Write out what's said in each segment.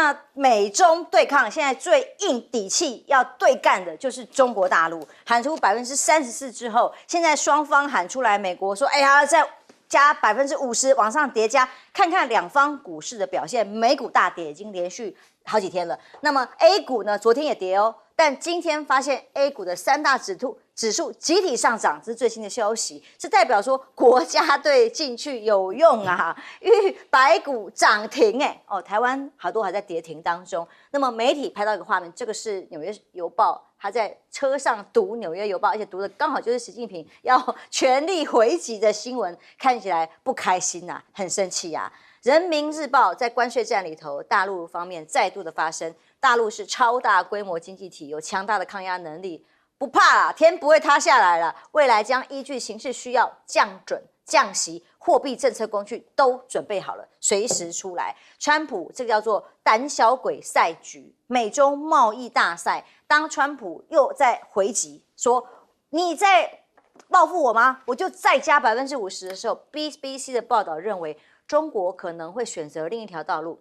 那美中对抗，现在最硬底气要对干的就是中国大陆，喊出34%之后，现在双方喊出来，美国说，哎呀，再加50%往上叠加，看看两方股市的表现，美股大跌已经连续好几天了。那么 A 股呢，昨天也跌哦，但今天发现 A 股的3大指数集体上涨，这是最新的消息，是代表说国家队进去有用啊，因百股涨停台湾好多还在跌停当中。那么媒体拍到一个画面，这个是纽约邮报，他在车上读纽约邮报，而且读的刚好就是习近平要全力回击的新闻，看起来不开心啊，很生气啊。人民日报在关税战里头，大陆方面再度的发声，大陆是超大规模经济体，有强大的抗压能力。不怕啦，天不会塌下来了。未来将依据形势需要降准、降息、货币政策工具都准备好了，随时出来。川普这个叫做胆小鬼赛局，美中贸易大赛。当川普又在回击说你在报复我吗？我就再加50%的时候 ，BBC 的报道认为中国可能会选择另一条道路。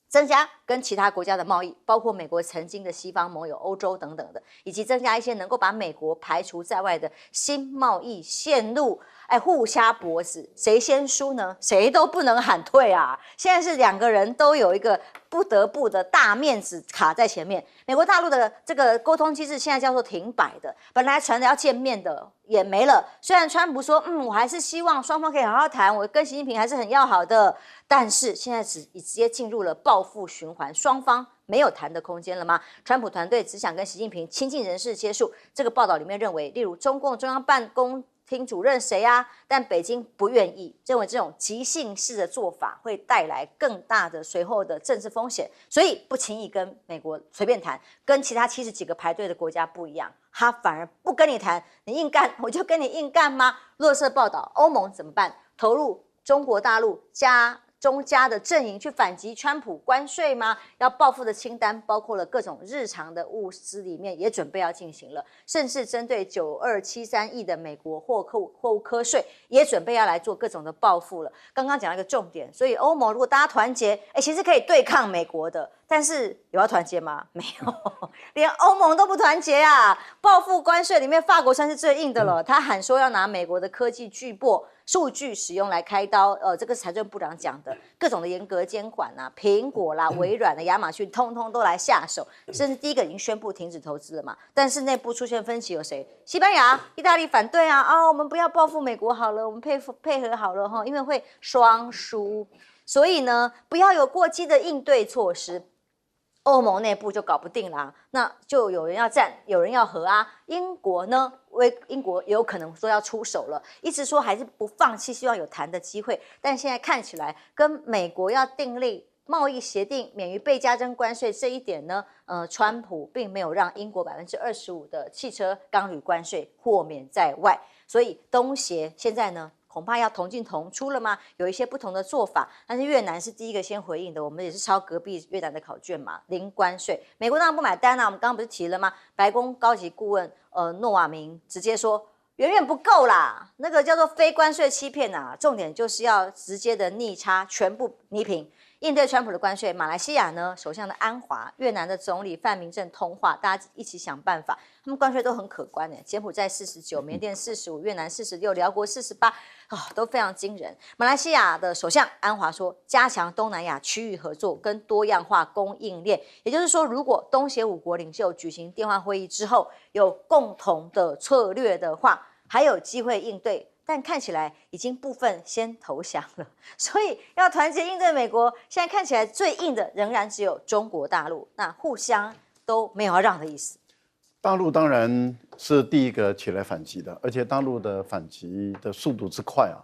增加跟其他国家的贸易，包括美国曾经的西方盟友、欧洲等等的，以及增加一些能够把美国排除在外的新贸易线路，互掐脖子，谁先输呢？谁都不能喊退啊！现在是两个人都有一个不得不的大面子卡在前面。美国大陆的这个沟通机制现在叫做停摆的，本来传的要见面的也没了。虽然川普说，我还是希望双方可以好好谈，我跟习近平还是很要好的，但是现在直接进入了报复循环，双方没有谈的空间了吗？川普团队只想跟习近平亲近人士接触。这个报道里面认为，例如中共中央办公厅主任谁啊？但北京不愿意，认为这种即兴式的做法会带来更大的随后的政治风险，所以不轻易跟美国随便谈。跟其他70几个排队的国家不一样，他反而不跟你谈，你硬干我就跟你硬干吗？路透社报道，欧盟怎么办？投入中国大陆中加的阵营去反击川普关税吗？要报复的清单包括了各种日常的物资里面也准备要进行了，甚至针对9273亿的美国货物课税也准备要来做各种的报复了。刚刚讲了一个重点，所以欧盟如果大家团结，其实可以对抗美国的，但是有要团结吗？没有，连欧盟都不团结啊！报复关税里面，法国算是最硬的了，他喊说要拿美国的科技巨擘数据使用来开刀，这个是财政部长讲的，各种的严格监管啊，苹果啦、微软的、亚马逊，通通都来下手，甚至第一个已经宣布停止投资了嘛。但是内部出现分歧，有谁？西班牙、意大利反对啊，我们不要报复美国好了，我们配合好了哈，因为会双输，所以呢，不要有过激的应对措施。欧盟内部就搞不定啦，那就有人要战，有人要和啊。英国呢，英国也有可能说要出手了，一直说还是不放弃，希望有谈的机会。但现在看起来，跟美国要订立贸易协定，免于被加征关税这一点呢，川普并没有让英国25%的汽车钢铝关税豁免在外，所以东协现在呢，恐怕要同进同出了吗？有一些不同的做法，但是越南是第一个先回应的，我们也是抄隔壁越南的考卷嘛，零关税。美国当然不买单啊，我们刚刚不是提了吗？白宫高级顾问诺瓦明直接说远远不够啦，那个叫做非关税欺骗啊，重点就是要直接的逆差全部弭平。应对川普的关税，马来西亚呢，首相的安华，越南的总理范明正通话，大家一起想办法。他们关税都很可观的，柬埔寨49，缅甸45，越南46，辽国48，都非常惊人。马来西亚的首相安华说，加强东南亚区域合作跟多样化供应链，也就是说，如果东协5国领袖举行电话会议之后，有共同的策略的话，还有机会应对。但看起来已经部分先投降了，所以要团结应对美国，现在看起来最硬的仍然只有中国大陆，那互相都没有要让的意思。大陆当然是第一个起来反击的，而且大陆的反击的速度之快啊，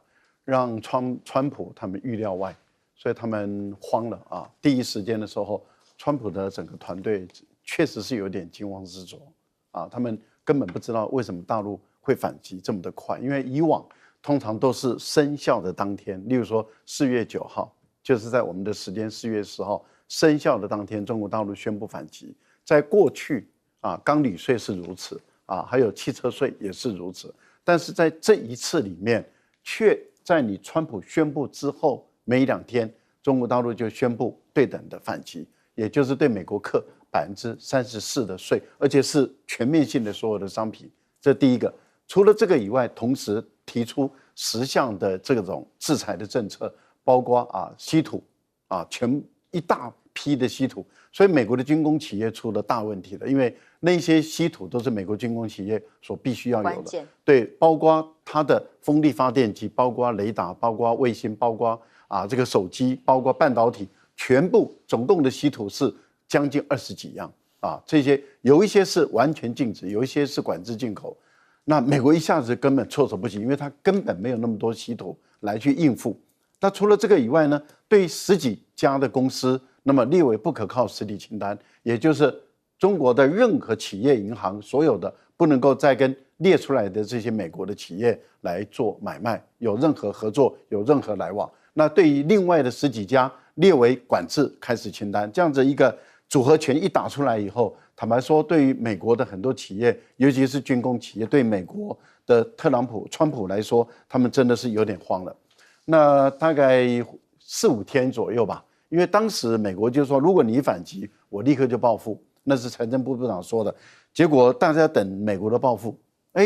让川普他们预料外，所以他们慌了啊。第一时间的时候，川普的整个团队确实是有点惊慌失措啊，他们根本不知道为什么大陆会反击这么的快，因为以往通常都是生效的当天，例如说4月9号，就是在我们的时间4月10号生效的当天，中国大陆宣布反击。在过去啊，钢铝税是如此啊，还有汽车税也是如此，但是在这一次里面，却在你川普宣布之后没2天，中国大陆就宣布对等的反击，也就是对美国课34%的税，而且是全面性的所有的商品。这第一个。除了这个以外，同时提出10项的这种制裁的政策，包括稀土全一大批的稀土，所以美国的军工企业出了大问题了，因为那些稀土都是美国军工企业所必须要有的。对，包括它的风力发电机，包括雷达，包括卫星，包括这个手机，包括半导体，全部总共的稀土是将近20几样这些有一些是完全禁止，有一些是管制进口。那美国一下子根本措手不及，因为它根本没有那么多稀土来去应付。那除了这个以外呢，对于10几家的公司，那么列为不可靠实体清单，也就是中国的任何企业、银行，所有的不能够再跟列出来的这些美国的企业来做买卖，有任何合作，有任何来往。那对于另外的10几家列为管制开始清单，这样子一个组合拳一打出来以后，坦白说，对于美国的很多企业，尤其是军工企业，对美国的川普来说，他们真的是有点慌了。那大概4、5天左右吧，因为当时美国就说，如果你反击，我立刻就报复，那是财政部部长说的。结果大家等美国的报复，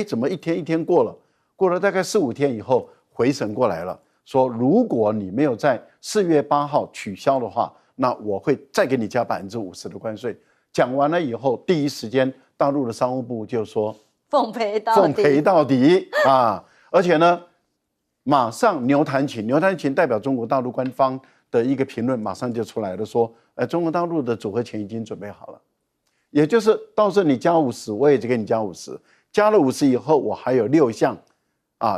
怎么一天一天过了？过了大概4、5天以后，回神过来了，说如果你没有在4月8号取消的话，那我会再给你加50%的关税。讲完了以后，第一时间大陆的商务部就说奉陪到底而且呢，马上牛弹琴代表中国大陆官方的一个评论，马上就出来了，说，中国大陆的组合拳已经准备好了，也就是到时候你加50，我也就给你加50，加了50以后，我还有6项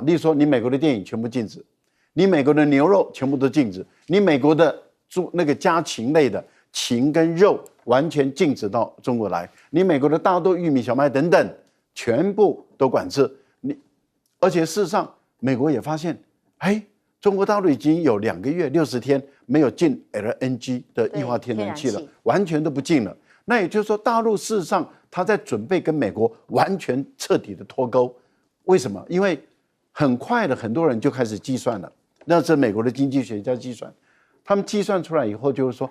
例如说你美国的电影全部禁止，你美国的牛肉全部都禁止，你美国的那个家禽类的禽跟肉完全禁止到中国来，你美国的大豆、玉米、小麦等等全部都管制。而且事实上，美国也发现，中国大陆已经有2个月60天没有进 LNG 的液化天然气了，完全都不进了。那也就是说，大陆事实上他在准备跟美国完全彻底的脱钩。为什么？因为很快的很多人就开始计算了，那是美国的经济学家计算，他们计算出来以后就是说，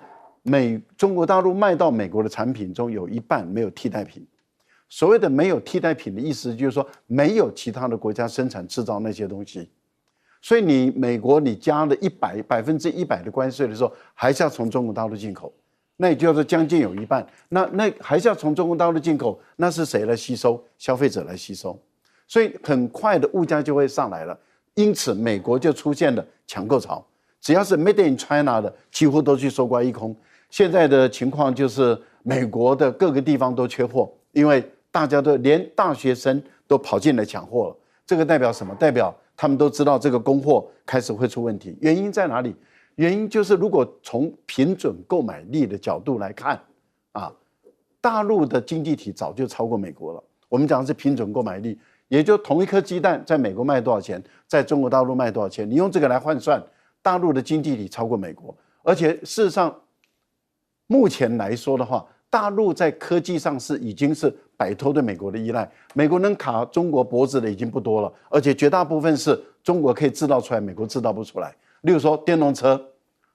中国大陆卖到美国的产品中有1半没有替代品。所谓的没有替代品的意思就是说，没有其他的国家生产制造那些东西。所以你美国你加了100%的关税的时候，还是要从中国大陆进口，那也就是将近有1半。那还是要从中国大陆进口，那是谁来吸收？消费者来吸收。所以很快的物价就会上来了。因此，美国就出现了抢购潮，只要是 Made in China 的，几乎都去收刮一空。现在的情况就是美国的各个地方都缺货，因为大家都连大学生都跑进来抢货了。这个代表什么？代表他们都知道这个供货开始会出问题。原因在哪里？原因就是如果从平准购买力的角度来看大陆的经济体早就超过美国了。我们讲的是平准购买力，也就同一颗鸡蛋在美国卖多少钱，在中国大陆卖多少钱，你用这个来换算，大陆的经济体超过美国。而且事实上目前来说的话，大陆在科技上已经是摆脱对美国的依赖，美国能卡中国脖子的已经不多了，而且绝大部分是中国可以制造出来，美国制造不出来。例如说电动车，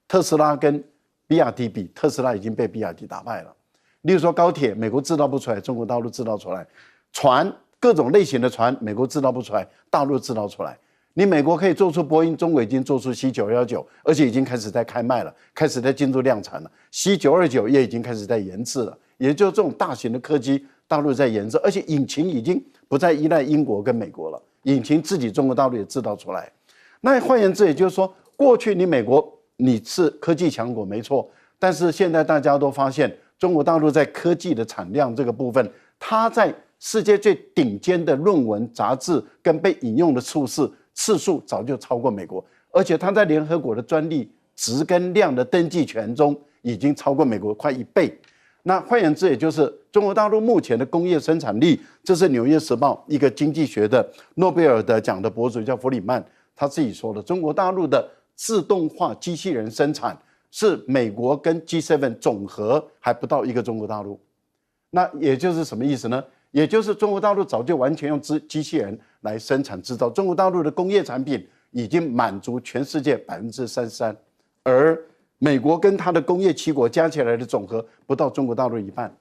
特斯拉跟比亚迪比，特斯拉已经被比亚迪打败了。例如说高铁，美国制造不出来，中国大陆制造出来。船，各种类型的船，美国制造不出来，大陆制造出来。你美国可以做出波音，中国已经做出 C919， 而且已经开始在开卖了，开始在进入量产了。C929也已经开始在研制了，也就是这种大型的客机，大陆在研制，而且引擎已经不再依赖英国跟美国了，引擎自己中国大陆也制造出来。那换言之，也就是说，过去你美国你是科技强国没错，但是现在大家都发现，中国大陆在科技的产量这个部分，它在世界最顶尖的论文、杂志跟被引用的次数早就超过美国，而且它在联合国的专利值跟量的登记权中已经超过美国快1倍。那换言之，也就是中国大陆目前的工业生产力，这是《纽约时报》一个经济学的诺贝尔的奖的博主叫弗里曼，他自己说的，中国大陆的自动化机器人生产是美国跟 G7 总和还不到一个中国大陆。那也就是什么意思呢？也就是中国大陆早就完全用机器人来生产制造，中国大陆的工业产品已经满足全世界33%，而美国跟它的工业七国加起来的总和不到中国大陆一半。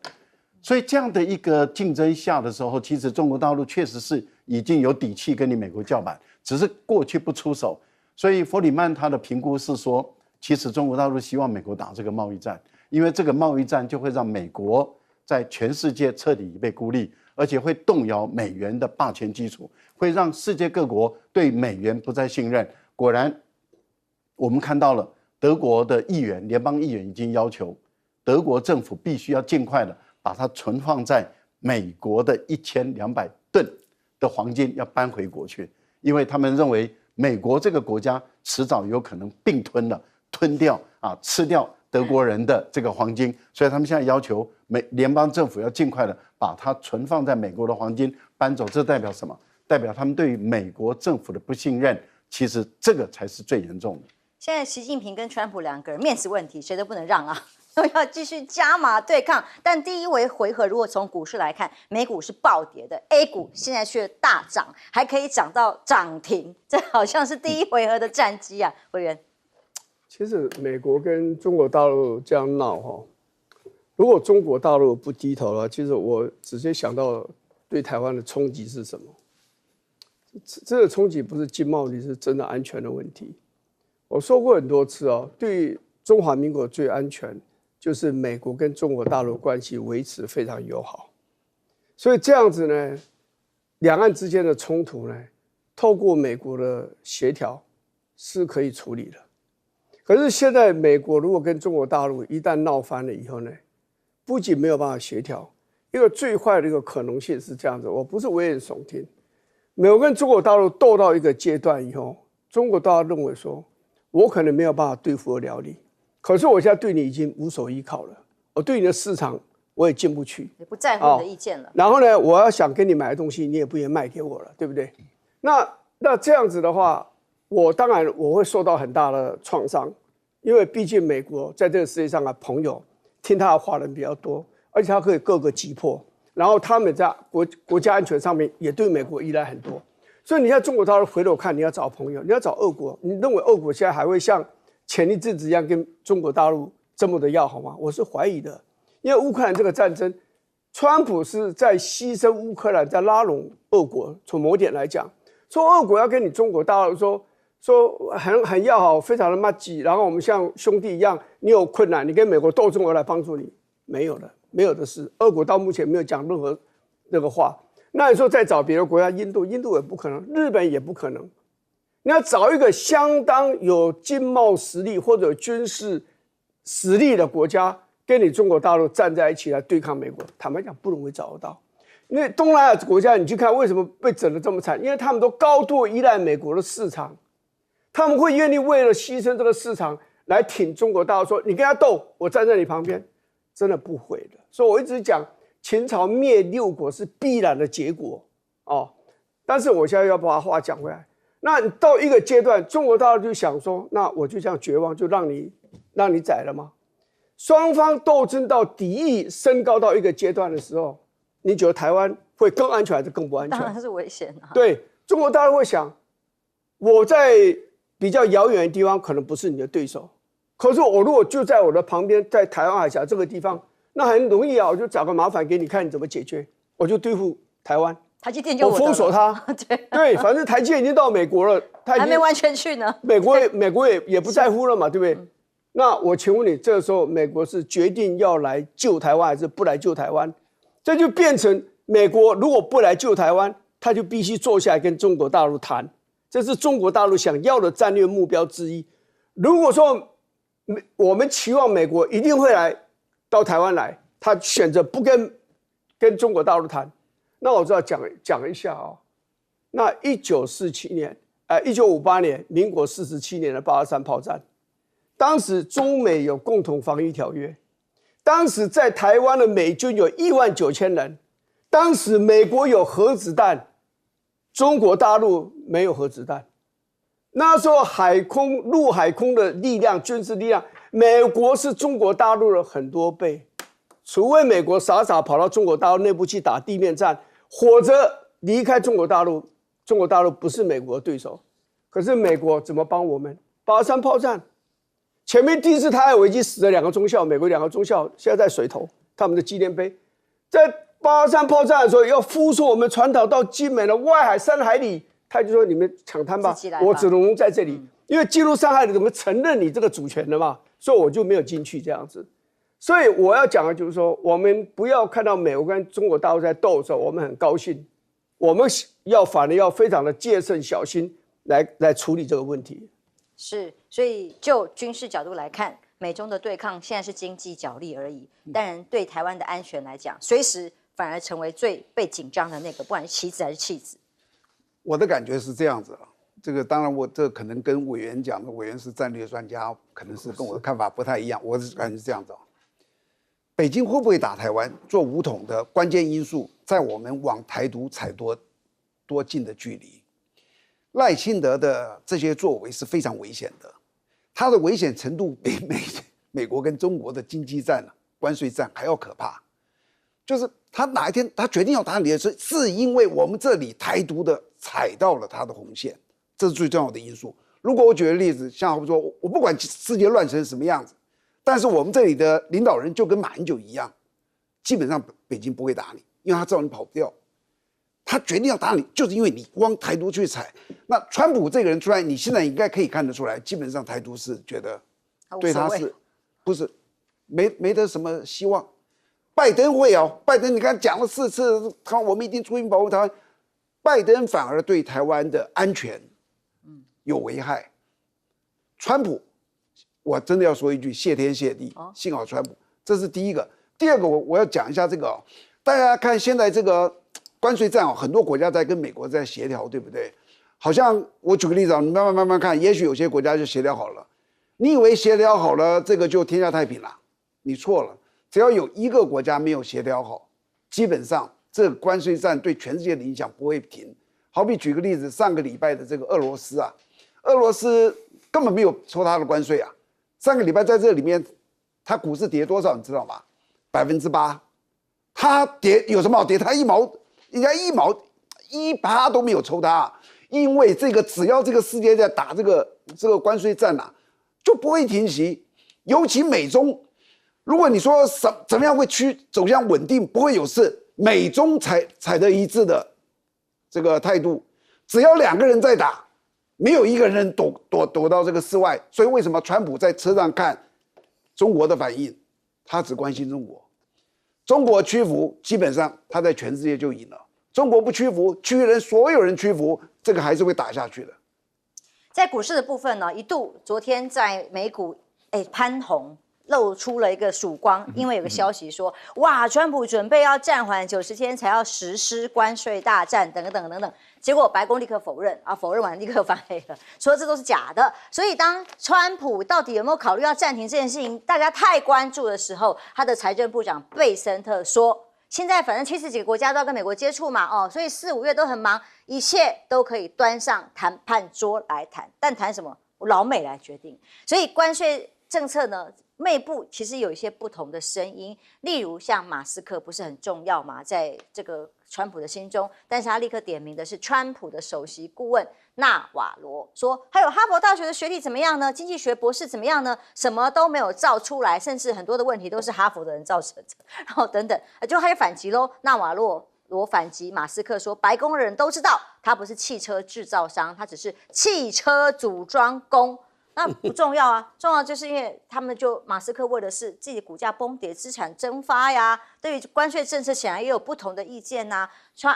所以这样的一个竞争下的时候，其实中国大陆确实是已经有底气跟你美国叫板，只是过去不出手。所以弗里曼他的评估是说，其实中国大陆希望美国打这个贸易战，因为这个贸易战就会让美国在全世界彻底被孤立，而且会动摇美元的霸权基础，会让世界各国对美元不再信任。果然，我们看到了德国的议员、联邦议员已经要求德国政府必须要尽快的把它存放在美国的1200吨的黄金要搬回国去，因为他们认为美国这个国家迟早有可能并吞掉吃掉德国人的这个黄金，所以他们现在要求联邦政府要尽快的把它存放在美国的黄金搬走。这代表什么？代表他们对于美国政府的不信任，其实这个才是最严重的。现在习近平跟川普两个人面子问题谁都不能让啊，都要继续加码对抗。但第一回合如果从股市来看，美股是暴跌的 ，A 股现在却大涨，还可以涨到涨停，这好像是第一回合的战绩啊，委员。其实美国跟中国大陆这样闹哈，如果中国大陆不低头了，其实我直接想到对台湾的冲击是什么？这个冲击不是经贸问题，是真的安全的问题。我说过很多次对中华民国最安全就是美国跟中国大陆关系维持非常友好，所以这样子呢，两岸之间的冲突呢，透过美国的协调是可以处理的。可是现在美国如果跟中国大陆一旦闹翻了以后呢，不仅没有办法协调，一个最坏的一个可能性是这样子，我不是危言耸听，美国跟中国大陆斗到一个阶段以后，中国大陆认为说，我可能没有办法对付得了你，可是我现在对你已经无所依靠了，我对你的市场我也进不去，也不在乎你的意见了。然后呢，我要想跟你买的东西，你也不愿意卖给我了，对不对？那这样子的话，当然我会受到很大的创伤，因为毕竟美国在这个世界上的朋友听他的话的人比较多，而且他可以各个击破，然后他们在国家安全上面也对美国依赖很多。所以你在中国大陆回头看，你要找朋友，你要找俄国，你认为俄国现在还会像前一阵子一样跟中国大陆这么的要好吗？我是怀疑的，因为乌克兰这个战争，川普是在牺牲乌克兰，在拉拢俄国。从某点来讲，说俄国要跟你中国大陆说很要好，非常的默契，然后我们像兄弟一样，你有困难，你跟美国斗争，我来帮助你，没有的，没有的事。俄国到目前没有讲任何那个话。那你说再找别的国家，印度也不可能，日本也不可能。你要找一个相当有经贸实力或者军事实力的国家，跟你中国大陆站在一起来对抗美国，坦白讲不容易找得到。因为东南亚国家，你去看为什么被整得这么惨？因为他们都高度依赖美国的市场，他们会愿意为了牺牲这个市场来挺中国大陆，说你跟他斗，我站在你旁边，真的不会的。所以我一直讲。秦朝灭六国是必然的结果但是我现在要把话讲回来，那到一个阶段，中国大陆就想说，那我就这样绝望，就让你宰了吗？双方斗争到敌意升高到一个阶段的时候，你觉得台湾会更安全还是更不安全？当然是危险啊。对，中国大陆会想，我在比较遥远的地方可能不是你的对手，可是我如果就在我的旁边，在台湾海峡这个地方。那很容易我就找个麻烦给你看，你怎么解决？我就对付台湾，台积电就我封锁它。对，反正台积电已经到美国了，还没完全去呢。美国也不在乎了嘛，对不对？那我请问你，这个时候美国是决定要来救台湾，还是不来救台湾？这就变成美国如果不来救台湾，他就必须坐下来跟中国大陆谈，这是中国大陆想要的战略目标之一。如果说我们期望美国一定会来。到台湾来，他选择不跟中国大陆谈，那我就要讲一下那1948年，民国47年的823炮战，当时中美有共同防御条约，当时在台湾的美军有19000人，当时美国有核子弹，中国大陆没有核子弹。那时候陆海空的力量，军事力量。美国是中国大陆的很多倍，除非美国傻跑到中国大陆内部去打地面战，或者离开中国大陆，中国大陆不是美国的对手。可是美国怎么帮我们？823炮战，前面第一次台海危机死了2个中校，美国2个中校现在在水头，他们的纪念碑，在823炮战的时候要输出我们传导到金门的外海3海里，他就说你们抢滩吧，我只能在这里，因为进入3海里怎么承认你这个主权的嘛，所以我就没有进去这样子。所以我要讲的就是说，我们不要看到美国跟中国大陆在斗的时候，我们很高兴，我们反而要非常的戒慎小心来处理这个问题。是，所以就军事角度来看，美中的对抗现在是经济角力而已，当然对台湾的安全来讲，随时反而成为最被紧张的那个，不管是棋子还是弃子。我的感觉是这样子啊，这个当然这可能跟委员讲的，委员是战略专家，可能是跟我的看法不太一样。我的感觉是这样子啊，北京会不会打台湾，做武统的关键因素，在我们往台独踩多近的距离。赖清德的这些作为是非常危险的，他的危险程度比美国跟中国的经济战、关税战还要可怕。就是他哪一天他决定要打你的时候，是因为我们这里台独的踩到了他的红线，这是最重要的因素。如果我举个例子，像我说，我不管世界乱成什么样子，但是我们这里的领导人就跟马英九一样，基本上北京不会打你，因为他知道你跑不掉。他决定要打你，就是因为你光台独去踩。那川普这个人出来，你现在应该可以看得出来，基本上台独是觉得对他是不是没得什么希望。拜登会哦，拜登你看讲了4次，我们一定出兵保护台湾，拜登反而对台湾的安全有危害。川普，我真的要说一句，谢天谢地，幸好川普，这是第一个。第二个，我要讲一下这个哦，大家看现在这个关税战哦，很多国家在跟美国在协调，对不对？好像我举个例子啊，你慢慢看，也许有些国家就协调好了。你以为协调好了，这个就天下太平了？你错了。只要有一个国家没有协调好，基本上这个关税战对全世界的影响不会停。好比举个例子，上个礼拜的这个俄罗斯啊，俄罗斯根本没有抽他的关税啊。上个礼拜在这里面，它股市跌多少你知道吗？8%。它跌有什么好跌？它人家1%都没有抽它，因为这个只要这个世界在打这个关税战啊，就不会停息。尤其美中。如果你说怎么样会走向稳定，不会有事，美中采得一致的这个态度，只要2个人在打，没有一个人躲到这个室外。所以为什么川普在车上看中国的反应，他只关心中国，中国屈服，基本上他在全世界就赢了。中国不屈服，所有人屈服，这个还是会打下去的。在股市的部分呢，一度昨天在美股潘红。露出了一个曙光，因为有个消息说，哇，川普准备要暂缓90天才要实施关税大战，等等等等。结果白宫立刻否认啊，否认完立刻翻黑了，说这都是假的。所以当川普到底有没有考虑要暂停这件事情，大家太关注的时候，他的财政部长贝森特说，现在反正70几个国家都要跟美国接触嘛，所以4、5月都很忙，一切都可以端上谈判桌来谈，但谈什么，老美来决定。所以关税政策呢？内部其实有一些不同的声音，例如像马斯克不是很重要嘛，在这个川普的心中，但是他立刻点名的是川普的首席顾问纳瓦罗，说还有哈佛大学的学历怎么样呢？经济学博士怎么样呢？什么都没有造出来，甚至很多的问题都是哈佛的人造成的，然后等等，就他就反击喽。纳瓦罗反击马斯克说，白宫人都知道他不是汽车制造商，他只是汽车组装工。那不重要啊，重要就是因为他们马斯克为的是自己的股价崩跌、资产蒸发呀，对于关税政策显然也有不同的意见呐。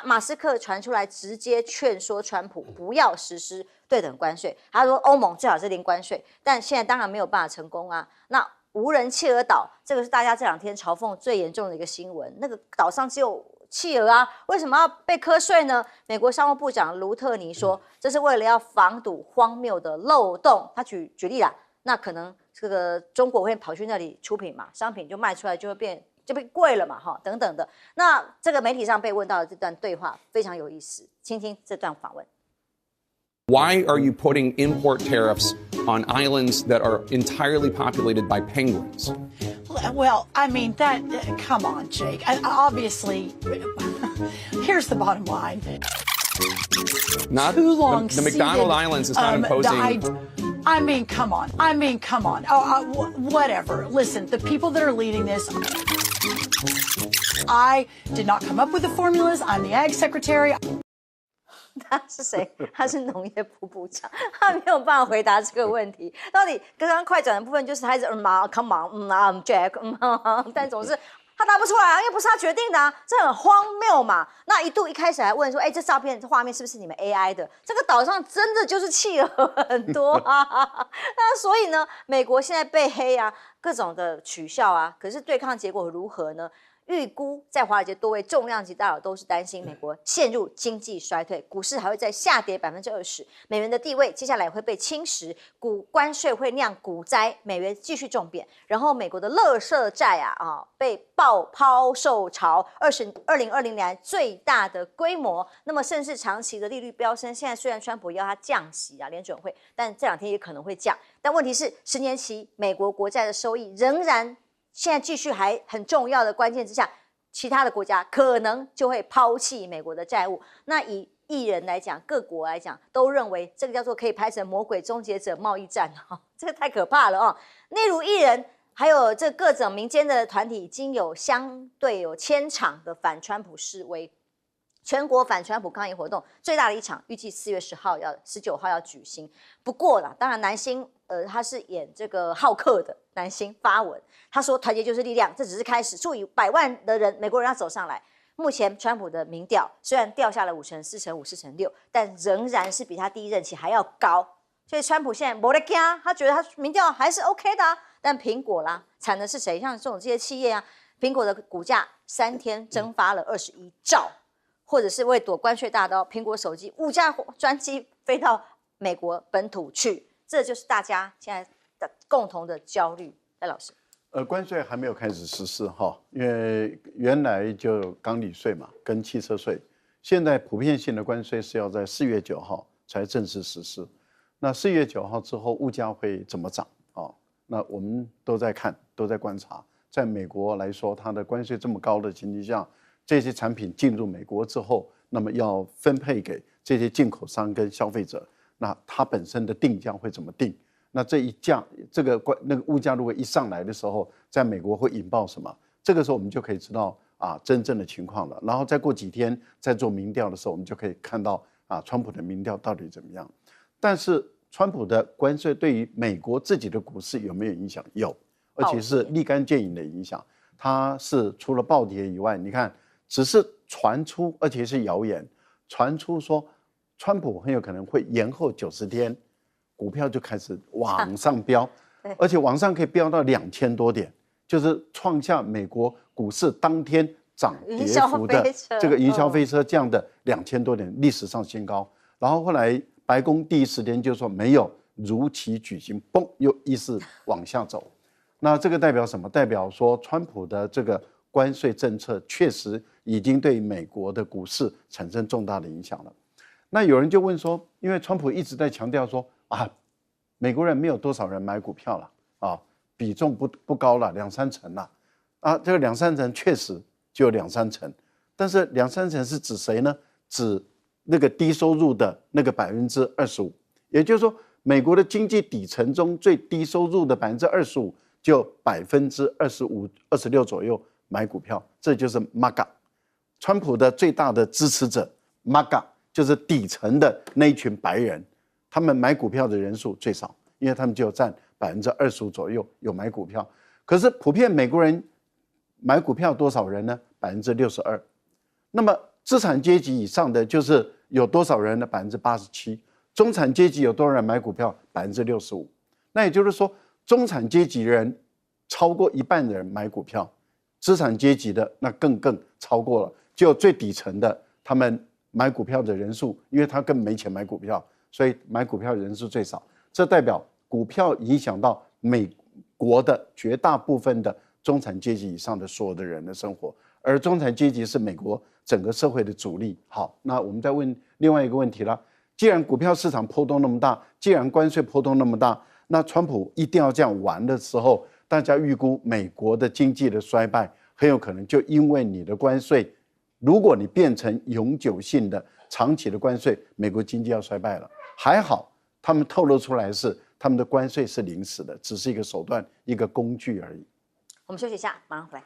马斯克传出来直接劝说川普不要实施对等关税，他说欧盟最好是零关税，但现在当然没有办法成功啊。那无人企鹅岛，这个是大家这2天嘲讽最严重的一个新闻，那个岛上只有企鹅啊，为什么要被课税呢？美国商务部长卢特尼说，这是为了要防堵荒谬的漏洞。他举例啦，那可能这个中国会跑去那里出品嘛，商品就卖出来就变贵了嘛，等等的。那这个媒体上被问到的这段对话非常有意思，听听这段访问。Why are you putting import tariffs on islands that are entirely populated by penguins? Well, I mean, come on, Jake. Obviously, here's the bottom line. Not Too long the McDonald Islands is not imposing I mean, come on. I mean, come on. Oh, whatever. Listen, the people that are leading this, I did not come up with the formulas. I'm the ag secretary. 他是谁？他是农业部部长，他没有办法回答这个问题。到底刚刚快转的部分就是他一直come on Jack但总是他答不出来啊，因为不是他决定的啊，这很荒谬嘛。那一开始还问说，这照片、这画面是不是你们 AI 的？这个岛上真的就是企鹅很多啊。那所以呢，美国现在被黑啊，各种的取笑啊，可是对抗结果如何呢？预估在华尔街多位重量级大佬都是担心美国陷入经济衰退，股市还会再下跌20%，美元的地位接下来会被侵蚀，关税会酿股灾，美元继续重贬，然后美国的垃圾债被爆抛售潮，2020年最大的规模，那么甚至长期的利率飙升，现在虽然川普要他降息联准会，但这2天也可能会降，但问题是10年期美国国债的收益仍然。现在继续还很重要的关键之下，其他的国家可能就会抛弃美国的债务。那以艺人来讲，各国来讲，都认为这个叫做可以拍成魔鬼终结者贸易战这个太可怕了例如艺人，还有这各种民间的团体，已经相对有1000场的反川普示威。全国反川普抗议活动最大的一场，预计4月19号要举行。不过啦，当然男星他是演这个浩克的男星发文，他说团结就是力量，这只是开始，数以百万的人美国人要走上来。目前川普的民调虽然掉下了5成、4成、5、4成6，但仍然是比他第一任期还要高。所以川普现在没得惊，他觉得他民调还是 OK 的但苹果啦，惨的是谁？像这些企业苹果的股价3天蒸发了21兆。或者是为躲关税大刀，苹果手机5架专机飞到美国本土去，这就是大家现在的共同的焦虑。赖老师，关税还没有开始实施因为原来就钢铝税嘛，跟汽车税，现在普遍性的关税是要在4月9号才正式实施。那4月9号之后，物价会怎么涨那我们都在看，都在观察。在美国来说，它的关税这么高的情形下，这些产品进入美国之后，那么要分配给这些进口商跟消费者，那它本身的定价会怎么定？那这个物价如果一上来的时候，在美国会引爆什么？这个时候我们就可以知道真正的情况了。然后再过几天再做民调的时候，我们就可以看到川普的民调到底怎么样。但是川普的关税对于美国自己的股市有没有影响？有，而且是立竿见影的影响。它是除了暴跌以外，你看。只是传出，而且是谣言，传出说川普很有可能会延后90天，股票就开始往上飙，而且往上可以飙到2000多点，就是创下美国股市当天涨跌幅的这个营销飞车这样的2000多点历史上新高。然后后来白宫第一时间就说没有如期举行，嘣又一直往下走。那这个代表什么？代表说川普的这个关税政策确实已经对美国的股市产生重大的影响了。那有人就问说，因为川普一直在强调说美国人没有多少人买股票了比重不高了，2-3成了这个2-3成确实就有2-3成，但是2-3成是指谁呢？指那个低收入的那个25%，也就是说，美国的经济底层中最低收入的25%，就25%、26%左右。买股票，这就是 MAGA， 川普的最大的支持者 MAGA 就是底层的那一群白人，他们买股票的人数最少，因为他们就占25%左右有买股票。可是普遍美国人买股票多少人呢？62%。那么资产阶级以上的就是有多少人呢？87%。中产阶级有多少人买股票？65%。那也就是说，中产阶级人超过1半的人买股票。资产阶级的那更超过了，就最底层的他们买股票的人数，因为他根本没钱买股票，所以买股票的人数最少。这代表股票影响到美国的绝大部分的中产阶级以上的所有的人的生活，而中产阶级是美国整个社会的主力。好，那我们再问另外一个问题了：既然股票市场波动那么大，既然关税波动那么大，那川普一定要这样玩的时候，大家预估美国的经济的衰败很有可能就因为你的关税，如果你变成永久性的长期的关税，美国经济要衰败了。还好他们透露出来是他们的关税是临时的，只是一个手段、一个工具而已。我们休息一下，马上回来。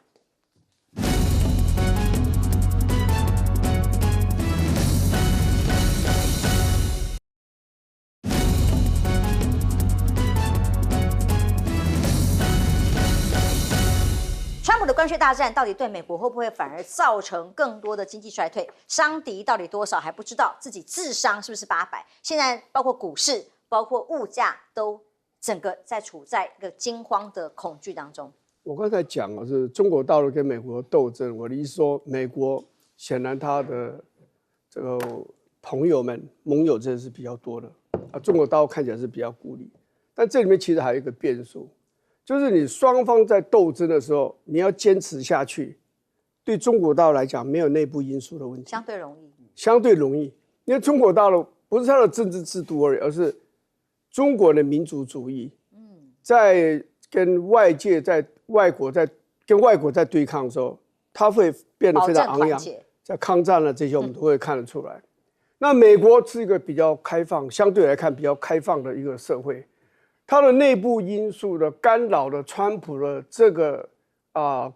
川普的关税大战到底对美国会不会反而造成更多的经济衰退？伤敌到底多少还不知道，自己智商是不是800？现在包括股市、包括物价，都整个在处在一个惊慌的恐惧当中。我刚才讲的是中国大陆跟美国斗争，我的意思说，美国显然他的这个朋友们、盟友真的是比较多的啊，中国大陆看起来是比较孤立，但这里面其实还有一个变数。就是你双方在斗争的时候，你要坚持下去，对中国大陆来讲没有内部因素的问题，相对容易，相对容易，因为中国大陆不是它的政治制度而已，而是中国的民族主义，在跟外界、跟外国在对抗的时候，它会变得非常昂扬，在抗战了这些我们都会看得出来。那美国是一个比较开放，相对来看比较开放的一个社会。它的内部因素的干扰了川普的这个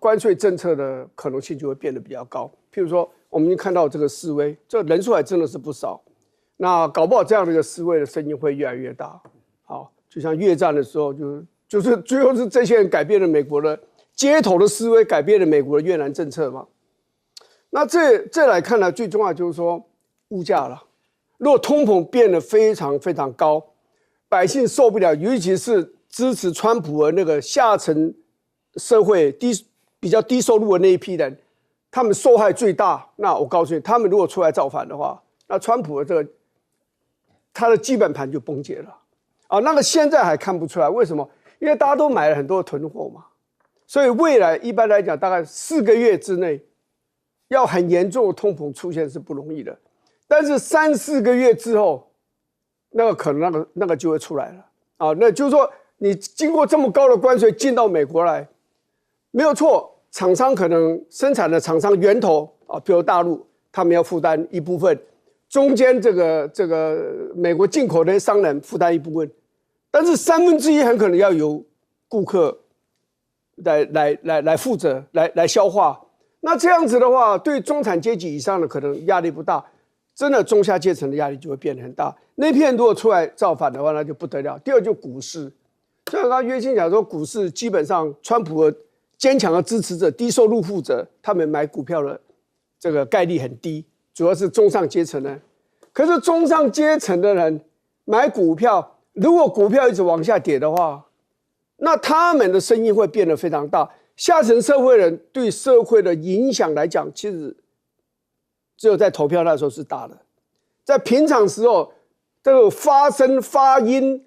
关税政策的可能性就会变得比较高。譬如说，我们已经看到这个示威，这人数还真的是不少。那搞不好这样的一个示威的声音会越来越大。好，就像越战的时候，就是最后是这些人改变了美国的街头的示威，改变了美国的越南政策嘛。那这来看呢，最重要就是说物价了。如果通膨变得非常非常高，百姓受不了，尤其是支持川普的那个下层社会比较低收入的那一批人，他们受害最大。那我告诉你，他们如果出来造反的话，那川普的这个他的基本盘就崩解了啊。那个现在还看不出来，为什么？因为大家都买了很多囤货嘛，所以未来一般来讲，大概4个月之内，要很严重的通膨出现是不容易的。但是3、4个月之后，那个可能那个就会出来了啊。那就是说，你经过这么高的关税进到美国来，没有错，厂商可能生产的厂商源头啊，比如大陆，他们要负担一部分，中间这个美国进口的商人负担一部分，但是1/3很可能要由顾客来负责来消化。那这样子的话，对中产阶级以上的可能压力不大。真的中下阶层的压力就会变得很大。那批人如果出来造反的话，那就不得了。第二就股市，像刚刚约清讲说，股市基本上川普的坚强的支持者、低收入户者，他们买股票的这个概率很低，主要是中上阶层人。可是中上阶层的人买股票，如果股票一直往下跌的话，那他们的声音会变得非常大。下层社会人对社会的影响来讲，其实只有在投票那时候是大的，在平常时候，这个发声发音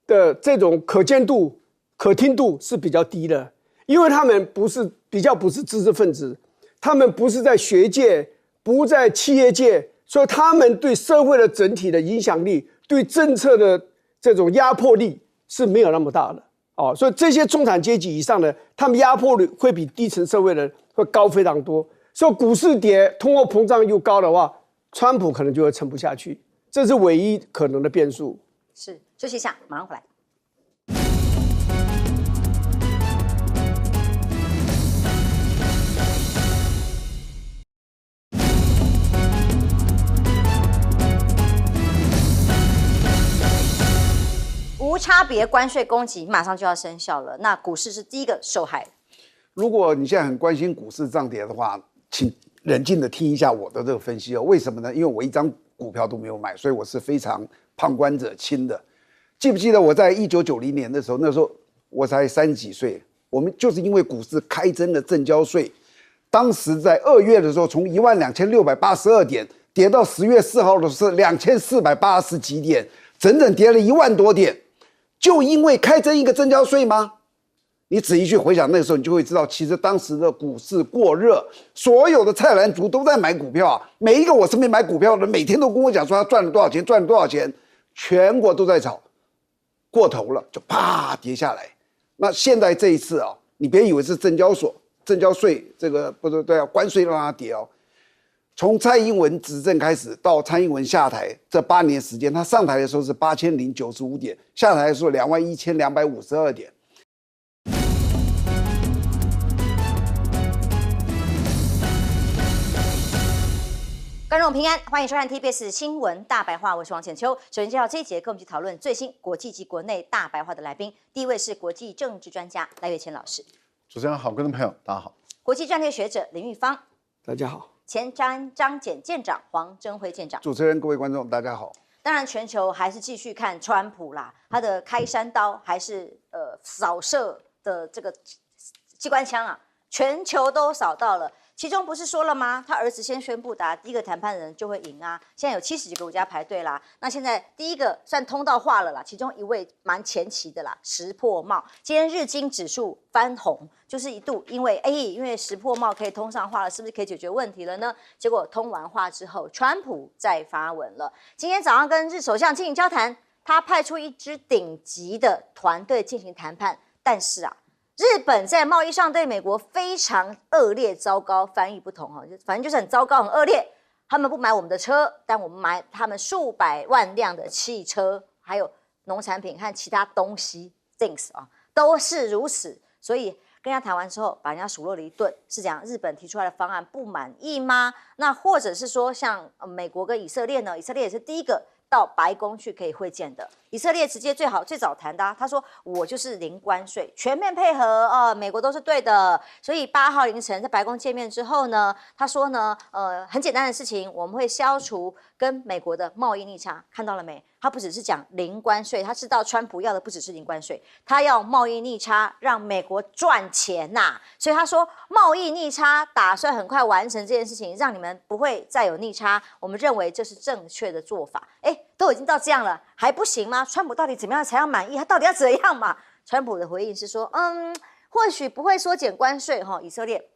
的这种可见度、可听度是比较低的，因为他们不是知识分子，他们不是在学界，不在企业界，所以他们对社会的整体的影响力、对政策的这种压迫力是没有那么大的哦。所以这些中产阶级以上的，他们压迫力会比低层社会的人会高非常多。所以股市跌，通货膨胀又高的话，川普可能就会撑不下去，这是唯一可能的变数。是，休息一下，马上回来。无差别关税攻击马上就要生效了，那股市是第一个受害。如果你现在很关心股市涨跌的话，请冷静的听一下我的这个分析哦。为什么呢？因为我一张股票都没有买，所以我是非常旁观者清的。记不记得我在1990年的时候，那时候我才30几岁，我们就是因为股市开征了证交税，当时在2月的时候，从12682点跌到10月4号的是2480几点，整整跌了1万多点，就因为开征一个证交税吗？你仔细去回想那个时候，你就会知道，其实当时的股市过热，所有的菜篮族都在买股票啊。每一个我身边买股票的，每天都跟我讲说他赚了多少钱，赚了多少钱，全国都在炒，过头了就啪跌下来。那现在这一次啊，你别以为是证交税这个不是对啊，关税让它跌哦。从蔡英文执政开始到蔡英文下台这8年时间，他上台的时候是8095点，下台的时候21252点。观众平安，欢迎收看 TBS 新闻大白话，我是王浅秋。首先介绍这一节，跟我们去讨论最新国际及国内大白话的来宾。第一位是国际政治专家赖岳谦老师，主持人好，观众朋友大家好。国际战略学者林玉芳，大家好。前张检舰长黄征辉舰长，主持人各位观众大家好。当然，全球还是继续看川普啦，他的开山刀还是扫射的这个机关枪啊，全球都扫到了。其中不是说了吗？他儿子先宣布打第一个谈判人就会赢啊！现在有70几个国家排队啦。那现在第一个算通道化了啦，其中一位蛮前期的啦，石破茂。今天日经指数翻红，就是一度因为石破茂可以通上化了，是不是可以解决问题了呢？结果通完话之后，川普再发文了。今天早上跟日首相进行交谈，他派出一支顶级的团队进行谈判，但是啊。日本在贸易上对美国非常恶劣、糟糕，翻译不同哈，反正就是很糟糕、很恶劣。他们不买我们的车，但我们买他们数百万辆的汽车，还有农产品和其他东西 things 啊，都是如此。所以跟人家谈完之后，把人家数落了一顿，是讲日本提出来的方案不满意吗？那或者是说像美国跟以色列呢？以色列也是第一个到白宫去可以会见的。以色列直接最早谈的他说我就是零关税，全面配合美国都是对的。所以8号凌晨在白宫见面之后呢，他说呢，很简单的事情，我们会消除跟美国的贸易逆差，看到了没？他不只是讲零关税，他知道川普要的不只是零关税，他要贸易逆差，让美国赚钱呐。所以他说贸易逆差打算很快完成这件事情，让你们不会再有逆差。我们认为这是正确的做法。都已经到这样了，还不行吗？川普到底怎么样才要满意？他到底要怎样嘛？川普的回应是说，或许不会缩减关税哈。以色列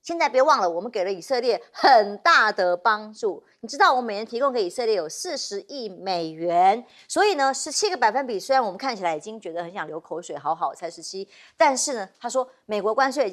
现在别忘了，我们给了以色列很大的帮助。你知道，我们每年提供给以色列有40亿美元，所以呢，17个百分比，虽然我们看起来已经觉得很想流口水，好才17，但是呢，他说美国关税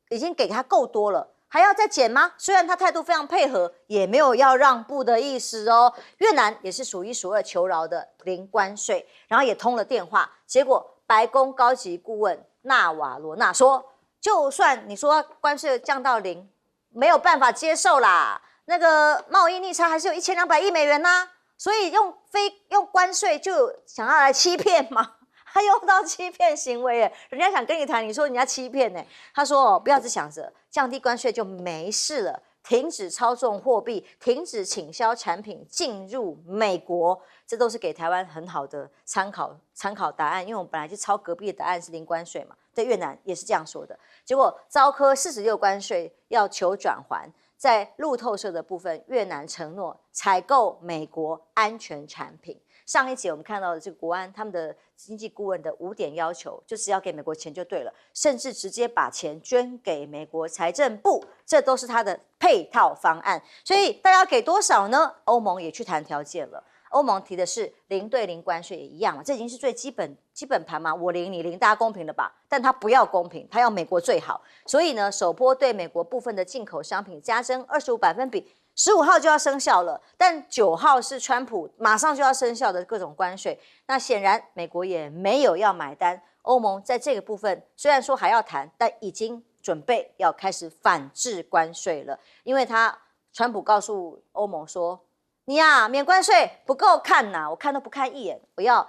已经给他够多了。还要再减吗？虽然他态度非常配合，也没有要让步的意思哦。越南也是数1数2求饶的零关税，然后也通了电话。结果白宫高级顾问纳瓦罗纳说，就算你说关税降到0，没有办法接受啦。那个贸易逆差还是有1200亿美元呐，所以用关税就想要来欺骗吗？他用到欺骗行为耶，人家想跟你谈，你说人家欺骗呢？他说不要只想着降低关税就没事了，停止操纵货币，停止倾销产品进入美国，这都是给台湾很好的参考答案。因为我们本来就抄隔壁的答案是零关税嘛，对越南也是这样说的。结果遭科46关税要求转还，在路透社的部分，越南承诺采购美国安全产品。上一节我们看到的这个国安他们的经济顾问的5点要求，就是要给美国钱就对了，甚至直接把钱捐给美国财政部，这都是他的配套方案。所以大家要给多少呢？欧盟也去谈条件了。欧盟提的是0对0关税也一样嘛，这已经是最基本盘嘛，我0你0，大家公平了吧？但他不要公平，他要美国最好。所以呢，首波对美国部分的进口商品加征25百分比。15号就要生效了，但9号是川普马上就要生效的各种关税。那显然美国也没有要买单。欧盟在这个部分虽然说还要谈，但已经准备要开始反制关税了。因为川普告诉欧盟说：“你呀，免关税不够看呐，我看都不看一眼，我要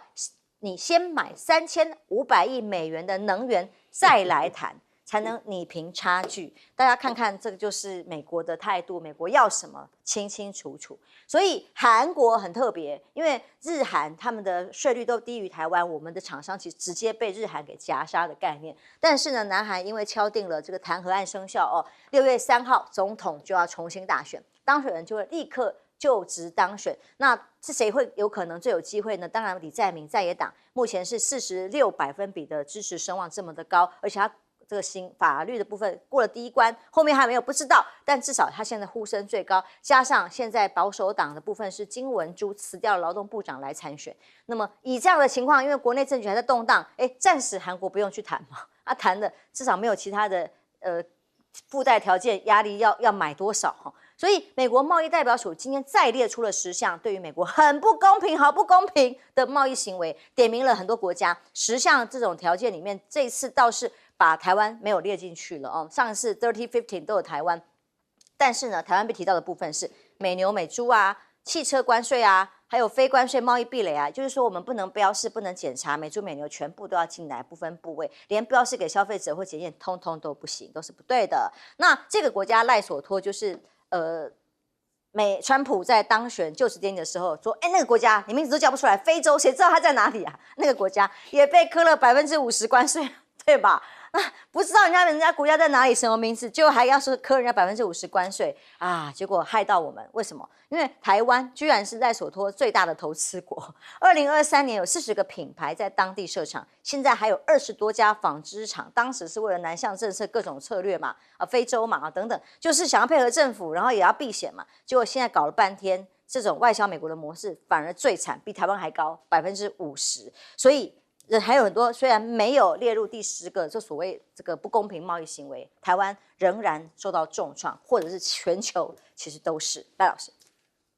你先买3500亿美元的能源，再来谈。”才能弭平差距。大家看看，这个就是美国的态度，美国要什么清清楚楚。所以韩国很特别，因为日韩他们的税率都低于台湾，我们的厂商其实直接被日韩给夹杀的概念。但是呢，南韩因为敲定了这个弹劾案生效6月3号总统就要重新大选，当选人就会立刻就职当选。那是谁会有可能最有机会呢？当然李在明在野党目前是46百分比的支持声望这么的高，而且他这个新法律的部分过了第一关，后面还没有不知道，但至少他现在呼声最高，加上现在保守党的部分是金文珠辞掉了劳动部长来参选，那么以这样的情况，因为国内政局还在动荡，暂时韩国不用去谈嘛，谈的至少没有其他的附带条件压力要买多少所以美国贸易代表署今天再列出了10项对于美国很不公平、好不公平的贸易行为，点名了很多国家，10项这种条件里面，这次倒是把台湾没有列进去了哦。上次 30-15 都有台湾，但是呢，台湾被提到的部分是美牛、美猪啊、汽车关税啊。还有非关税贸易壁垒啊，就是说我们不能标示、不能检查美猪美牛全部都要进来，不分部位，连标示给消费者或检验，通通都不行，都是不对的。那这个国家赖索托就是川普在当选就职典礼的时候说，那个国家你名字都叫不出来，非洲谁知道它在哪里啊？那个国家也被科了50%关税，对吧？不知道人家国家在哪里，什么名字，就还要是科人家50%关税啊！结果害到我们，为什么？因为台湾居然是赖索托最大的投资国。2023年有40个品牌在当地设厂，现在还有20多家纺织厂。当时是为了南向政策各种策略嘛，非洲嘛等等，就是想要配合政府，然后也要避险嘛。结果现在搞了半天，这种外销美国的模式反而最惨，比台湾还高50%。所以。还有很多，虽然没有列入第10个，就所谓这个不公平贸易行为，台湾仍然受到重创，或者是全球其实都是。赖老师，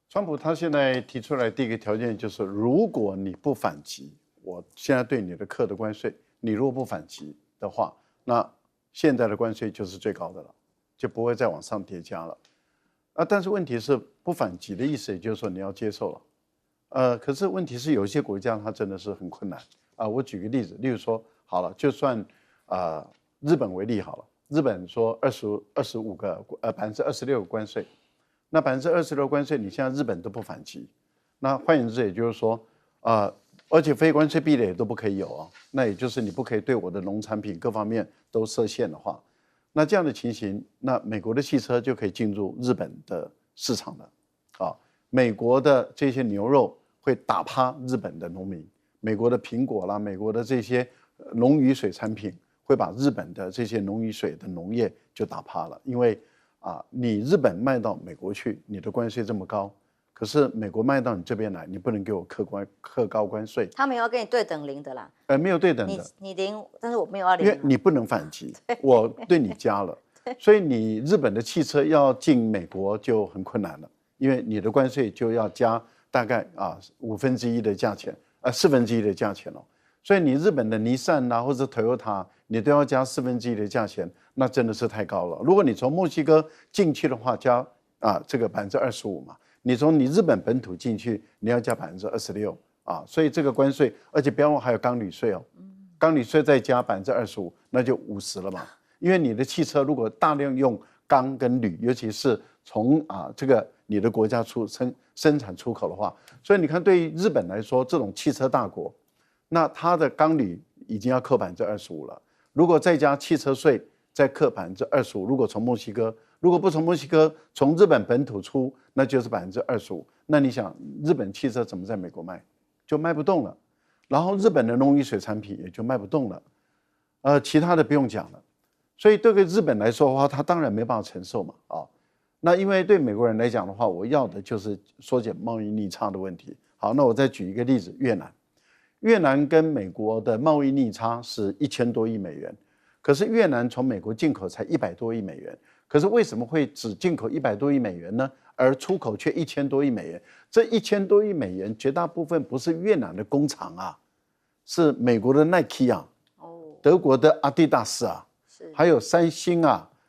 川普他现在提出来第一个条件就是，如果你不反击，我现在对你的课的关税，你如果不反击的话，那现在的关税就是最高的了，就不会再往上叠加了。但是问题是不反击的意思，也就是说你要接受了。可是问题是有一些国家它真的是很困难。我举个例子，例如说，好了，就算日本为例好了，日本说26个26%个关税，那26%关税，你现在日本都不反击，那换言之，也就是说，而且非关税壁垒都不可以有哦，那也就是你不可以对我的农产品各方面都设限的话，那这样的情形，那美国的汽车就可以进入日本的市场了，美国的这些牛肉会打趴日本的农民。美国的苹果啦，美国的这些农渔水产品会把日本的这些农渔水的农业就打趴了，因为你日本卖到美国去，你的关税这么高，可是美国卖到你这边来，你不能给我课高关税。他们要跟你对等零的啦。没有对等的，你零，但是我没有要零，因为你不能反击，我对你加了，所以你日本的汽车要进美国就很困难了，因为你的关税就要加大概1/5的价钱。1/4的价钱哦，所以你日本的尼桑啊或者 Toyota， 你都要加1/4的价钱，那真的是太高了。如果你从墨西哥进去的话，加这个25%嘛，你从你日本本土进去，你要加26%所以这个关税，而且不要忘还有钢铝税哦，钢铝税再加25%，那就50了嘛。因为你的汽车如果大量用钢跟铝，尤其是从这个你的国家生产出口的话，所以你看，对于日本来说，这种汽车大国，那它的钢铝已经要扣25%了。如果再加汽车税，再扣25%。如果从墨西哥，如果不从墨西哥，从日本本土出，那就是25%。那你想，日本汽车怎么在美国卖？就卖不动了。然后日本的农渔水产品也就卖不动了。其他的不用讲了。所以对于日本来说的话，它当然没办法承受嘛那因为对美国人来讲的话，我要的就是缩减贸易逆差的问题。好，那我再举一个例子，越南。越南跟美国的贸易逆差是1000多亿美元，可是越南从美国进口才100多亿美元，可是为什么会只进口100多亿美元呢？而出口却1000多亿美元？这1000多亿美元绝大部分不是越南的工厂是美国的 Nike 德国的 Adidas 还有三星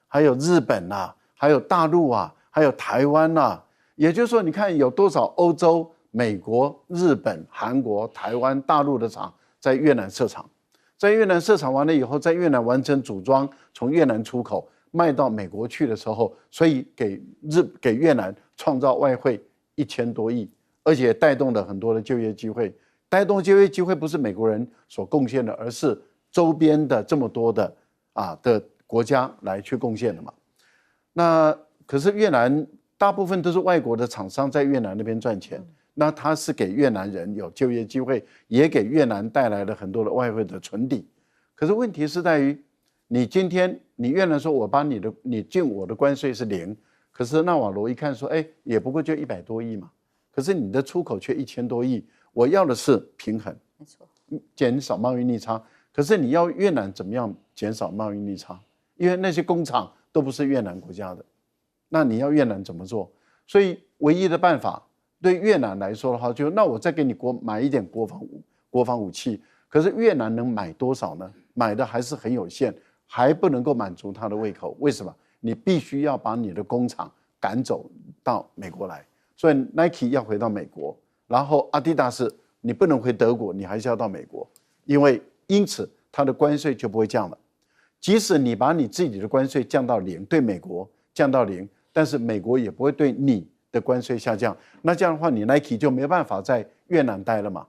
还有日本还有大陆还有台湾也就是说，你看有多少欧洲、美国、日本、韩国、台湾、大陆的厂在越南设厂，在越南设厂完了以后，在越南完成组装，从越南出口卖到美国去的时候，所以给越南创造外汇1000多亿，而且带动了很多的就业机会。带动就业机会不是美国人所贡献的，而是周边的这么多的国家来去贡献的嘛。那可是越南大部分都是外国的厂商在越南那边赚钱，那他是给越南人有就业机会，也给越南带来了很多的外汇的存底。可是问题是在于，你今天你越南说我把你进我的关税是0，可是纳瓦罗一看说，也不过就100多亿嘛，可是你的出口却1000多亿，我要的是平衡，没错，减少贸易逆差。可是你要越南怎么样减少贸易逆差？因为那些工厂都不是越南国家的，那你要越南怎么做？所以唯一的办法对越南来说的话，就那我再给你买一点国防武器，可是越南能买多少呢？买的还是很有限，还不能够满足他的胃口。为什么？你必须要把你的工厂赶走到美国来，所以 Nike 要回到美国，然后阿迪达斯你不能回德国，你还是要到美国，因此它的关税就不会降了。即使你把你自己的关税降到零，对美国降到零，但是美国也不会对你的关税下降。那这样的话，你 Nike 就没办法在越南待了嘛？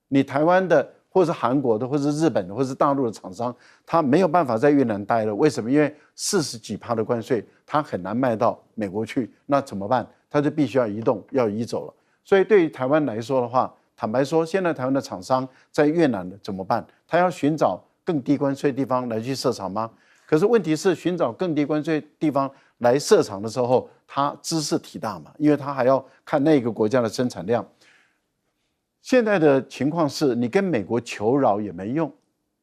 你台湾的，或是韩国的，或是日本的，或是大陆的厂商，他没有办法在越南待了。为什么？因为40几%的关税，他很难卖到美国去。那怎么办？他就必须要移走了。所以对于台湾来说的话，坦白说，现在台湾的厂商在越南的怎么办？他要寻找更低关税地方来去设厂吗？可是问题是，寻找更低关税地方来设厂的时候，它茲事体大嘛，因为它还要看那个国家的生产量。现在的情况是，你跟美国求饶也没用，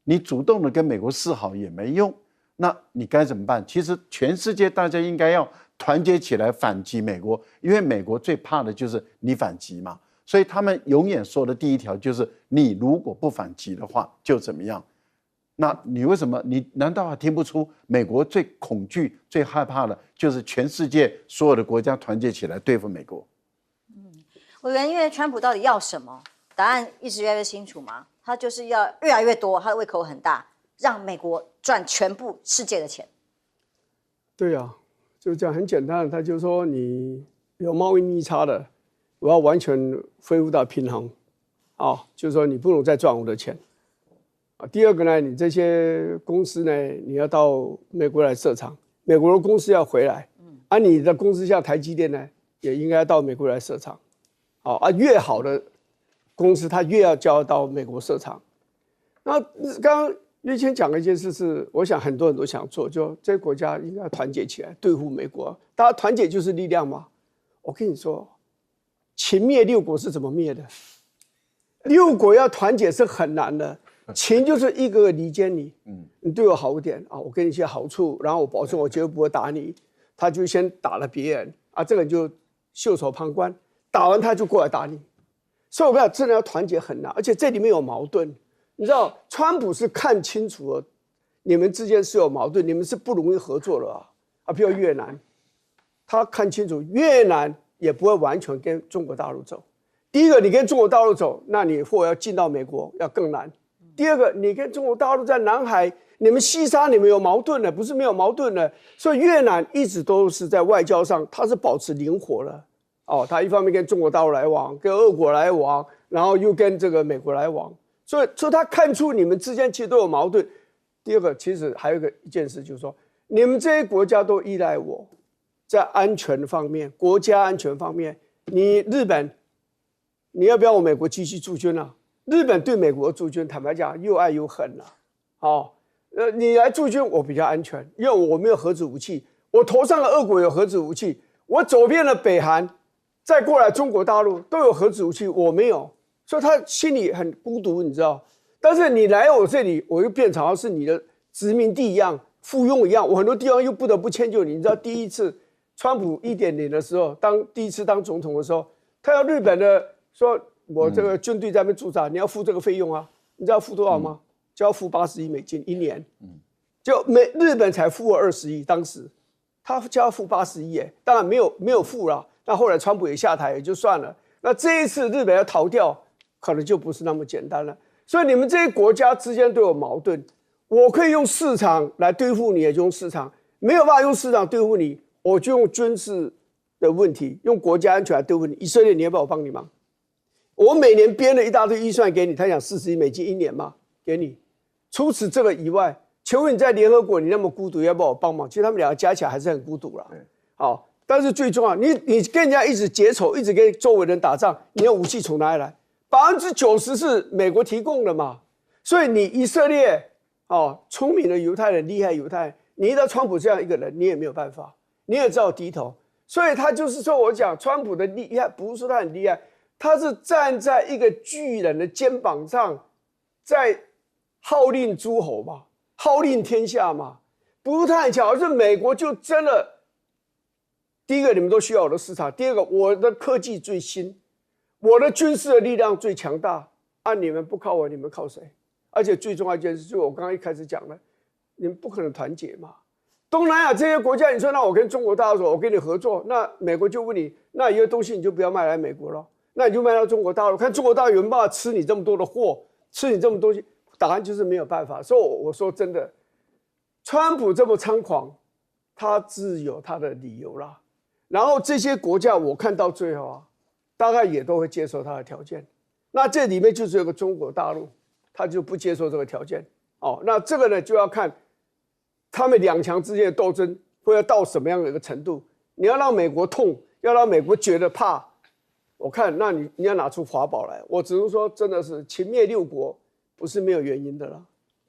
你主动的跟美国示好也没用，那你该怎么办？其实全世界大家应该要团结起来反击美国，因为美国最怕的就是你反击嘛。所以他们永远说的第一条就是，你如果不反击的话，就怎么样？那你为什么？你难道还听不出美国最恐惧、最害怕的，就是全世界所有的国家团结起来对付美国？委员，因为川普到底要什么？答案一直越来越清楚嘛，他就是要越来越多，他的胃口很大，让美国赚全部世界的钱。对啊，就这样很简单，他就说你有贸易逆差的，我要完全恢复到平衡，就是说你不能再赚我的钱。第二个呢，你这些公司呢，你要到美国来设厂，美国的公司要回来，你的公司像台积电呢，也应该到美国来设厂，越好的公司它越要交到美国设厂。那刚刚岳谦讲了一件事是，我想很多人都想做，就这个国家应该团结起来对付美国，大家团结就是力量嘛。我跟你说，秦灭六国是怎么灭的？六国要团结是很难的。秦就是一个个离间你，你对我好一点我给你一些好处，然后我保证我绝对不会打你。他就先打了别人这个人就袖手旁观，打完他就过来打你。所以我跟你讲，真的要团结很难，而且这里面有矛盾。你知道，川普是看清楚了你们之间是有矛盾，你们是不容易合作的比如越南，他看清楚越南也不会完全跟中国大陆走。第一个，你跟中国大陆走，那你货要进到美国要更难。第二个，你跟中国大陆在南海，你们西沙你们有矛盾的，不是没有矛盾的。所以越南一直都是在外交上，它是保持灵活的。它一方面跟中国大陆来往，跟俄国来往，然后又跟这个美国来往。所以他看出你们之间其实都有矛盾。第二个，其实还有一件事，就是说，你们这些国家都依赖我，在安全方面、国家安全方面，你日本，你要不要我美国继续驻军啊？日本对美国驻军，坦白讲又爱又恨你来驻军我比较安全，因为我没有核子武器，我头上的俄国有核子武器，我走遍了北韩，再过来中国大陆都有核子武器，我没有，所以他心里很孤独，你知道。但是你来我这里，我又变成是你的殖民地一样，附庸一样，我很多地方又不得不迁就你。你知道第一次川普1.0的时候，第一次当总统的时候，他要日本的说，我这个军队在那边驻扎，你要付这个费用啊？你知道付多少吗？就要付80亿美金1年。就日本才付了20亿，当时他就要付80亿，当然没有付了。那后来川普也下台，也就算了。那这一次日本要逃掉，可能就不是那么简单了。所以你们这些国家之间都有矛盾。我可以用市场来对付你，也就用市场；没有办法用市场对付你，我就用军事的问题，用国家安全来对付你。以色列，你要不要我帮你忙？我每年编了一大堆预算给你，他讲40亿美金1年嘛，给你。除此这个以外，请问你在联合国你那么孤独，要不要我帮忙？其实他们两个加起来还是很孤独啦。好，但是最重要，你跟人家一直结仇，一直跟周围人打仗，你的武器从哪里来？90%是美国提供的嘛。所以你以色列聪明的犹太人，厉害犹太人，你遇到川普这样一个人，你也没有办法，你也只好低头。所以他就是说我讲川普的厉害，不是说他很厉害。他是站在一个巨人的肩膀上，在号令诸侯嘛，号令天下嘛，不是他很强，而是美国就真的第一个，你们都需要我的市场；第二个，我的科技最新，我的军事的力量最强大。你们不靠我，你们靠谁？而且最重要一件事，就是我刚刚一开始讲的，你们不可能团结嘛。东南亚这些国家，你说那我跟中国大陆说，我跟你合作，那美国就问你，那一个东西你就不要卖来美国了，那你就卖到中国大陆，看中国大陆有没有办法吃你这么多的货，吃你这么多东西，答案就是没有办法。所以我说真的，川普这么猖狂，他自有他的理由啦。然后这些国家，我看到最后大概也都会接受他的条件。那这里面就是有个中国大陆，他就不接受这个条件。那这个呢就要看他们两强之间的斗争会要到什么样的一个程度。你要让美国痛，要让美国觉得怕，我看那你要拿出法宝来。我只能说，真的是秦灭六国，不是没有原因的啦。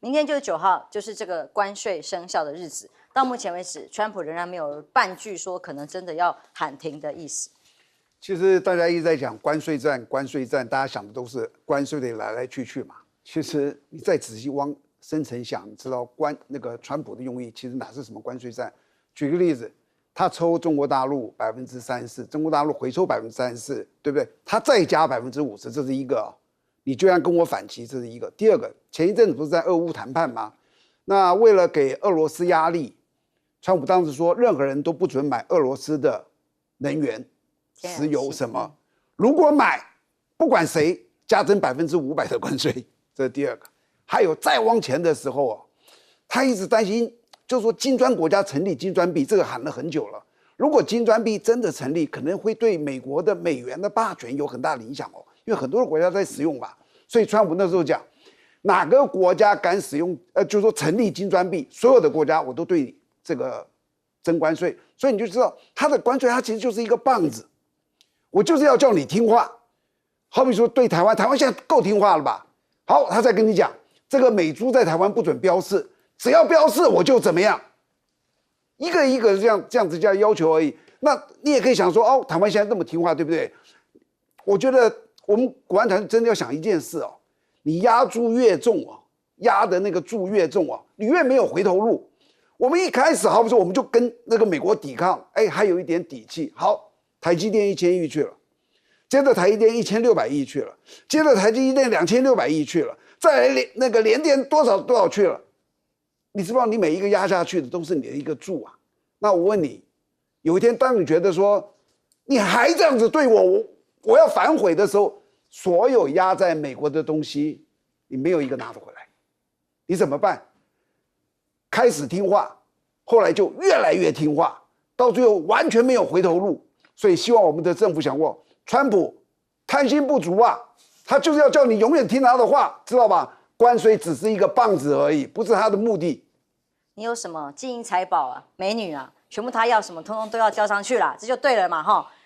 明天就是9号，就是这个关税生效的日子。到目前为止，川普仍然没有半句说可能真的要喊停的意思。其实大家一直在讲关税战，关税战，大家想的都是关税的来来去去嘛。其实你再仔细往深层想，你知道那个川普的用意其实哪是什么关税战？举个例子，他抽中国大陆34%，中国大陆回抽34%，对不对？他再加50%，这是一个。你居然跟我反击，这是一个。第二个，前一阵子不是在俄乌谈判吗？那为了给俄罗斯压力，川普当时说，任何人都不准买俄罗斯的能源、石油什么，如果买，不管谁，加征500%的关税，这是第二个。还有再往前的时候他一直担心，就是说金砖国家成立金砖币，这个喊了很久了。如果金砖币真的成立，可能会对美国的美元的霸权有很大的影响因为很多的国家在使用嘛。所以川普那时候讲，哪个国家敢使用，就是说成立金砖币，所有的国家我都对这个征关税。所以你就知道，他的关税它其实就是一个棒子，我就是要叫你听话。好比说对台湾，台湾现在够听话了吧？好，他再跟你讲，这个美猪在台湾不准标示，只要标示我就怎么样，一个一个这样子加要求而已。那你也可以想说，台湾现在那么听话，对不对？我觉得我们国安团真的要想一件事你压注越重压的那个注越重你越没有回头路。我们一开始好比说我们就跟那个美国抵抗，还有一点底气。好，台积电1000亿去了，接着台积电1600亿去了，接着台积电2600亿去了，再来那个联电多少去了。你知不知道你每一个压下去的都是你的一个注那我问你，有一天当你觉得说你还这样子对我要反悔的时候，所有压在美国的东西你没有一个拿得回来，你怎么办？开始听话，后来就越来越听话，到最后完全没有回头路。所以希望我们的政府想过，川普贪心不足他就是要叫你永远听他的话，知道吧？关税只是一个棒子而已，不是他的目的。你有什么金银财宝美女全部他要什么，通通都要交上去啦，这就对了嘛